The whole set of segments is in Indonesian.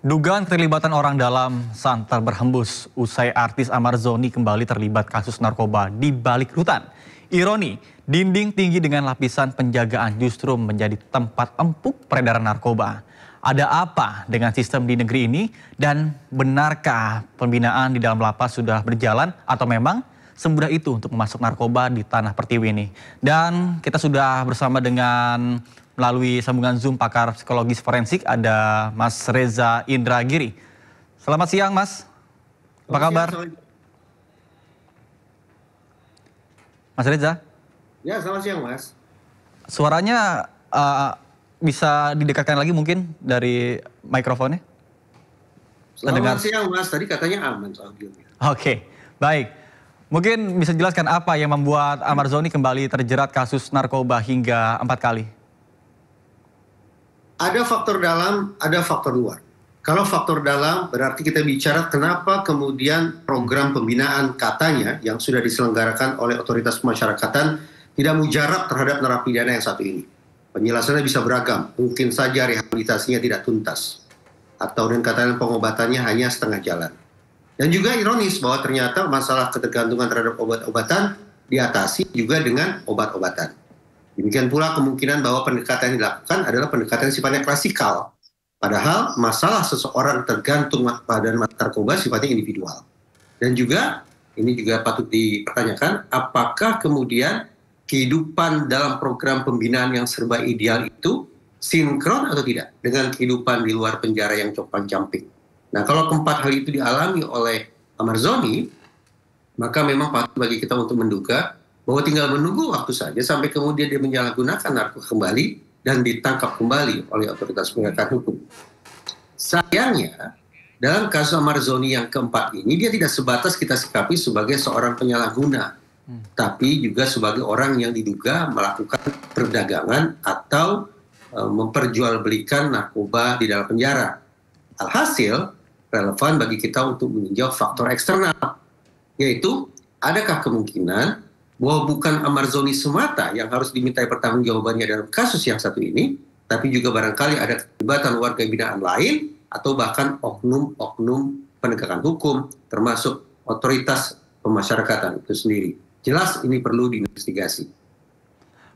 Dugaan keterlibatan orang dalam santer berhembus usai artis Amar Zoni kembali terlibat kasus narkoba di balik rutan. Ironi, dinding tinggi dengan lapisan penjagaan justru menjadi tempat empuk peredaran narkoba. Ada apa dengan sistem di negeri ini dan benarkah pembinaan di dalam lapas sudah berjalan atau memang semudah itu untuk memasuk narkoba di tanah pertiwi ini? Dan kita sudah bersama dengan melalui sambungan Zoom pakar psikologis forensik ada Mas Reza Indragiri. Selamat siang Mas, apa kabar? Mas Reza? Ya, selamat siang Mas. Suaranya bisa didekatkan lagi mungkin dari mikrofonnya? Selamat siang Mas, tadi katanya aman audionya. Oke, baik. Mungkin bisa jelaskan apa yang membuat Amar Zoni kembali terjerat kasus narkoba hingga 4 kali? Ada faktor dalam, ada faktor luar. Kalau faktor dalam berarti kita bicara kenapa kemudian program pembinaan katanya yang sudah diselenggarakan oleh otoritas pemasyarakatan tidak mujarab terhadap narapidana yang satu ini. Penjelasannya bisa beragam, mungkin saja rehabilitasinya tidak tuntas. Atau dengan kata pengobatannya hanya setengah jalan. Dan juga ironis bahwa ternyata masalah ketergantungan terhadap obat-obatan diatasi juga dengan obat-obatan. Demikian pula kemungkinan bahwa pendekatan yang dilakukan adalah pendekatan sifatnya klasikal. Padahal masalah seseorang tergantung pada narkoba sifatnya individual. Dan juga, ini juga patut dipertanyakan, apakah kemudian kehidupan dalam program pembinaan yang serba ideal itu sinkron atau tidak dengan kehidupan di luar penjara yang compang-camping. Nah, kalau keempat hal itu dialami oleh Amar Zoni, maka memang patut bagi kita untuk menduga bahwa tinggal menunggu waktu saja sampai kemudian dia menyalahgunakan narkoba kembali dan ditangkap kembali oleh otoritas penegakan hukum. Sayangnya, dalam kasus Amar Zoni yang keempat ini, dia tidak sebatas kita sikapi sebagai seorang penyalahguna, tapi juga sebagai orang yang diduga melakukan perdagangan atau memperjualbelikan narkoba di dalam penjara. Alhasil, relevan bagi kita untuk meninjau faktor eksternal, yaitu adakah kemungkinan bahwa bukan Amar Zoni semata yang harus dimintai pertanggungjawabannya dalam kasus yang satu ini, tapi juga barangkali ada keterlibatan warga binaan lain atau bahkan oknum-oknum penegakan hukum, termasuk otoritas pemasyarakatan itu sendiri. Jelas ini perlu diinvestigasi.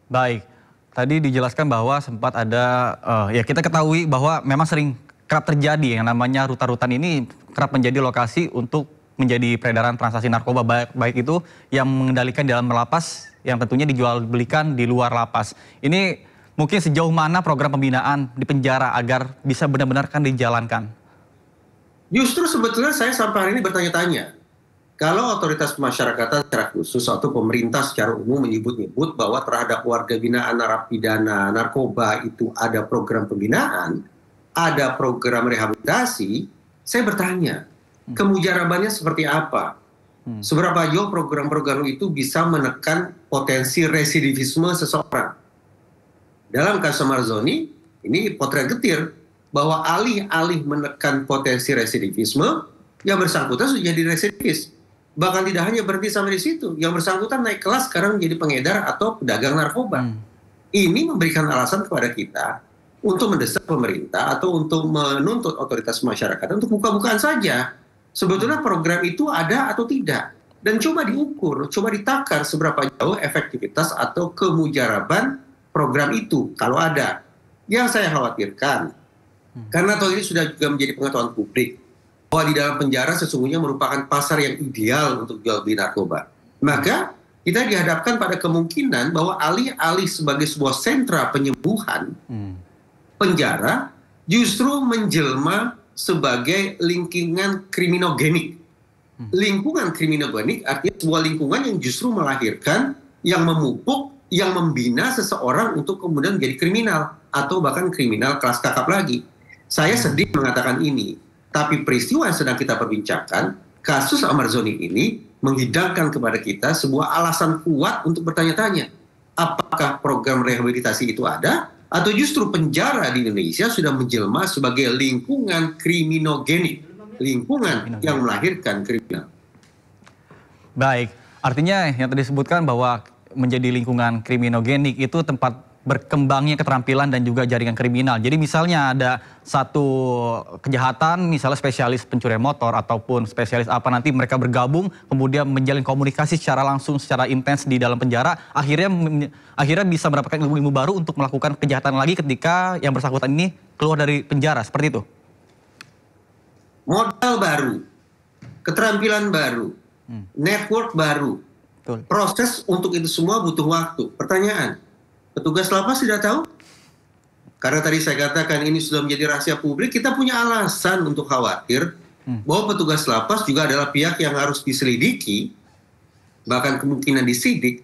Baik, tadi dijelaskan bahwa sempat ada, ya kita ketahui bahwa memang sering kerap terjadi yang namanya rutan-rutan ini kerap menjadi lokasi untuk menjadi peredaran transaksi narkoba, baik itu yang mengendalikan di dalam lapas, yang tentunya dijual belikan di luar lapas. Ini mungkin sejauh mana program pembinaan di penjara agar bisa benar-benar kan dijalankan? Justru sebetulnya saya sampai hari ini bertanya-tanya, kalau otoritas pemasyarakatan secara khusus atau pemerintah secara umum menyebut-nyebut bahwa terhadap warga binaan narapidana narkoba itu ada program pembinaan, ada program rehabilitasi, saya bertanya, kemujarabannya seperti apa? Seberapa jauh program-program itu bisa menekan potensi residivisme seseorang? Dalam kasus Amar Zoni, ini potret getir bahwa alih-alih menekan potensi residivisme, yang bersangkutan sudah jadi residivis. Bahkan tidak hanya berhenti sampai di situ, yang bersangkutan naik kelas sekarang menjadi pengedar atau pedagang narkoba. Ini memberikan alasan kepada kita untuk mendesak pemerintah atau untuk menuntut otoritas masyarakat untuk buka-bukaan saja. Sebetulnya program itu ada atau tidak. Dan coba diukur, coba ditakar seberapa jauh efektivitas atau kemujaraban program itu kalau ada. Yang saya khawatirkan, karena toh ini sudah juga menjadi pengetahuan publik, bahwa di dalam penjara sesungguhnya merupakan pasar yang ideal untuk jual beli narkoba. Maka kita dihadapkan pada kemungkinan bahwa alih-alih sebagai sebuah sentra penyembuhan, penjara justru menjelma sebagai lingkungan kriminogenik. Lingkungan kriminogenik artinya sebuah lingkungan yang justru melahirkan, yang memupuk, yang membina seseorang untuk kemudian menjadi kriminal atau bahkan kriminal kelas kakap lagi. Saya sedih mengatakan ini, tapi peristiwa yang sedang kita perbincangkan, kasus Amar Zoni ini menghidangkan kepada kita sebuah alasan kuat untuk bertanya-tanya, apakah program rehabilitasi itu ada? Atau justru penjara di Indonesia sudah menjelma sebagai lingkungan kriminogenik, lingkungan yang melahirkan kriminal. Baik, artinya yang tadi disebutkan bahwa menjadi lingkungan kriminogenik itu tempat berkembangnya keterampilan dan juga jaringan kriminal. Jadi misalnya ada satu kejahatan, misalnya spesialis pencurian motor ataupun spesialis apa, nanti mereka bergabung kemudian menjalin komunikasi secara langsung, secara intens di dalam penjara, akhirnya bisa mendapatkan ilmu-ilmu baru untuk melakukan kejahatan lagi ketika yang bersangkutan ini keluar dari penjara, seperti itu. Modal baru, keterampilan baru, network baru. Betul. Proses untuk itu semua butuh waktu. Pertanyaan, petugas lapas tidak tahu? Karena tadi saya katakan ini sudah menjadi rahasia publik, kita punya alasan untuk khawatir bahwa petugas lapas juga adalah pihak yang harus diselidiki, bahkan kemungkinan disidik,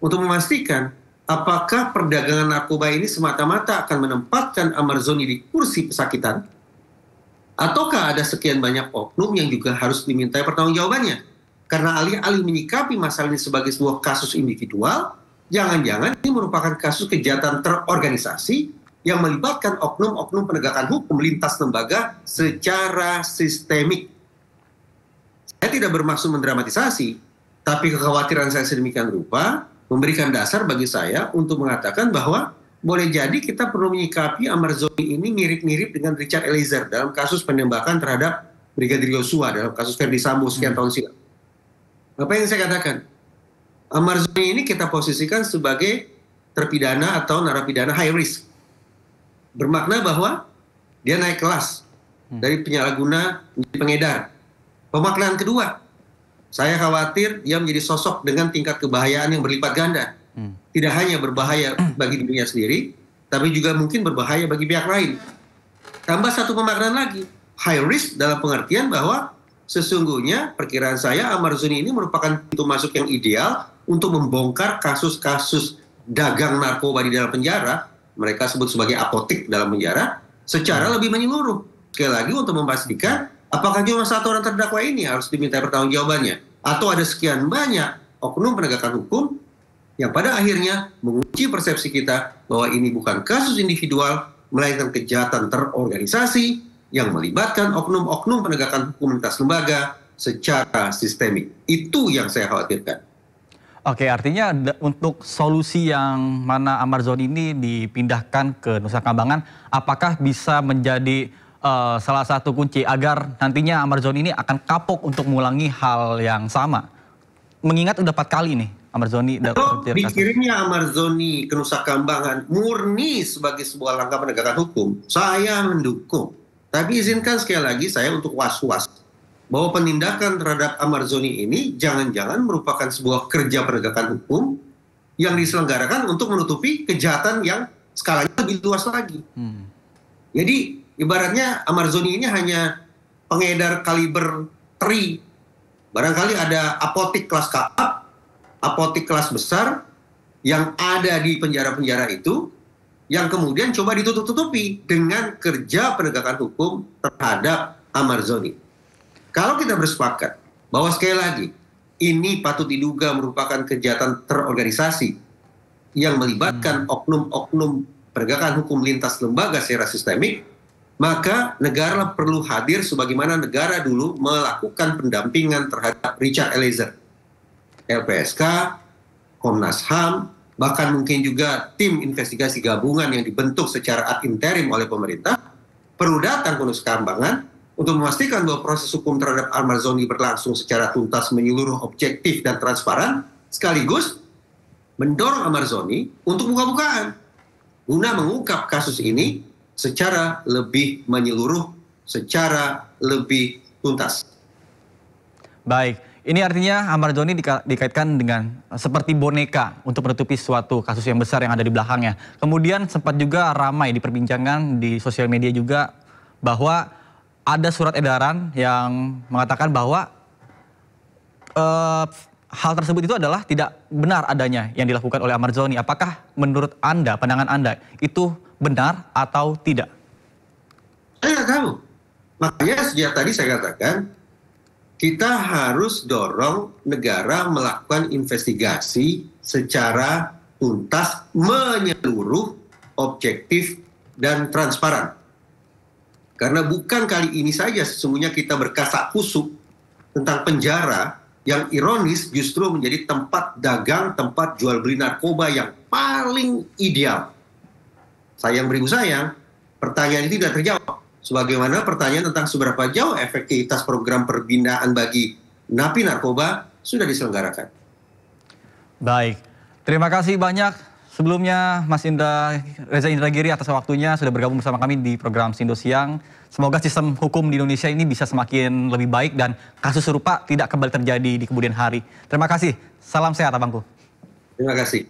untuk memastikan apakah perdagangan narkoba ini semata-mata akan menempatkan Amarzoni di kursi pesakitan, ataukah ada sekian banyak oknum yang juga harus dimintai pertanggungjawabannya. Karena alih-alih menyikapi masalah ini sebagai sebuah kasus individual, jangan-jangan ini merupakan kasus kejahatan terorganisasi yang melibatkan oknum-oknum penegakan hukum lintas lembaga secara sistemik. Saya tidak bermaksud mendramatisasi, tapi kekhawatiran saya sedemikian rupa memberikan dasar bagi saya untuk mengatakan bahwa boleh jadi kita perlu menyikapi Amarzoni ini mirip-mirip dengan Richard Eliezer dalam kasus penembakan terhadap Brigadir Yosua dalam kasus Verdi Sambo sekian tahun silam. Apa yang saya katakan? Amarzoni ini kita posisikan sebagai terpidana atau narapidana high risk. Bermakna bahwa dia naik kelas dari penyalahguna menjadi pengedar. Pemaknaan kedua, saya khawatir dia menjadi sosok dengan tingkat kebahayaan yang berlipat ganda. Tidak hanya berbahaya bagi dirinya sendiri, tapi juga mungkin berbahaya bagi pihak lain. Tambah satu pemaknaan lagi, high risk dalam pengertian bahwa sesungguhnya perkiraan saya Amarzoni ini merupakan pintu masuk yang ideal untuk membongkar kasus-kasus dagang narkoba di dalam penjara, mereka sebut sebagai apotik dalam penjara, secara lebih menyeluruh. Sekali lagi untuk memastikan apakah cuma satu orang terdakwa ini harus diminta pertanggungjawabannya, atau ada sekian banyak oknum penegakan hukum yang pada akhirnya menguji persepsi kita bahwa ini bukan kasus individual, melainkan kejahatan terorganisasi yang melibatkan oknum-oknum penegakan hukum lintas lembaga secara sistemik. Itu yang saya khawatirkan. Oke, artinya untuk solusi yang mana Amarzoni ini dipindahkan ke Nusa Kambangan, apakah bisa menjadi salah satu kunci agar nantinya Amarzoni ini akan kapok untuk mengulangi hal yang sama? Mengingat udah 4 kali nih Amarzoni. Kalau dikirimnya Amarzoni ke Nusa Kambangan murni sebagai sebuah langkah penegakan hukum, saya mendukung. Tapi izinkan sekali lagi saya untuk was-was bahwa penindakan terhadap Amarzoni ini jangan-jangan merupakan sebuah kerja penegakan hukum yang diselenggarakan untuk menutupi kejahatan yang skalanya lebih luas lagi. Jadi ibaratnya Amarzoni ini hanya pengedar kaliber 3. Barangkali ada apotik kelas KA, apotik kelas besar yang ada di penjara-penjara itu, yang kemudian coba ditutup-tutupi dengan kerja penegakan hukum terhadap Amarzoni. Kalau kita bersepakat bahwa sekali lagi ini patut diduga merupakan kejahatan terorganisasi yang melibatkan oknum-oknum penegakan hukum lintas lembaga secara sistemik, maka negara perlu hadir sebagaimana negara dulu melakukan pendampingan terhadap Richard Eliezer. LPSK, Komnas HAM, bahkan mungkin juga tim investigasi gabungan yang dibentuk secara ad interim oleh pemerintah, perlu datang ke Nusa Kambangan untuk memastikan bahwa proses hukum terhadap Amarzoni berlangsung secara tuntas, menyeluruh, objektif, dan transparan, sekaligus mendorong Amarzoni untuk buka-bukaan, guna mengungkap kasus ini secara lebih menyeluruh, secara lebih tuntas. Baik, ini artinya Amarzoni dikaitkan dengan seperti boneka untuk menutupi suatu kasus yang besar yang ada di belakangnya. Kemudian sempat juga ramai diperbincangkan di sosial media juga bahwa ada surat edaran yang mengatakan bahwa hal tersebut itu adalah tidak benar adanya yang dilakukan oleh Amarzoni. Apakah menurut Anda, pandangan Anda, itu benar atau tidak? Saya nggak tahu. Makanya sejak tadi saya katakan, kita harus dorong negara melakukan investigasi secara tuntas, menyeluruh, objektif, dan transparan. Karena bukan kali ini saja sesungguhnya kita berkasak kusuk tentang penjara yang ironis justru menjadi tempat dagang, tempat jual beli narkoba yang paling ideal. sayang beribu sayang, pertanyaan itu tidak terjawab. Sebagaimana pertanyaan tentang seberapa jauh efektivitas program pembinaan bagi napi narkoba sudah diselenggarakan. Baik, terima kasih banyak. Sebelumnya Mas Reza Indragiri atas waktunya sudah bergabung bersama kami di program Sindo Siang. Semoga sistem hukum di Indonesia ini bisa semakin lebih baik dan kasus serupa tidak kembali terjadi di kemudian hari. Terima kasih, salam sehat abangku. Terima kasih.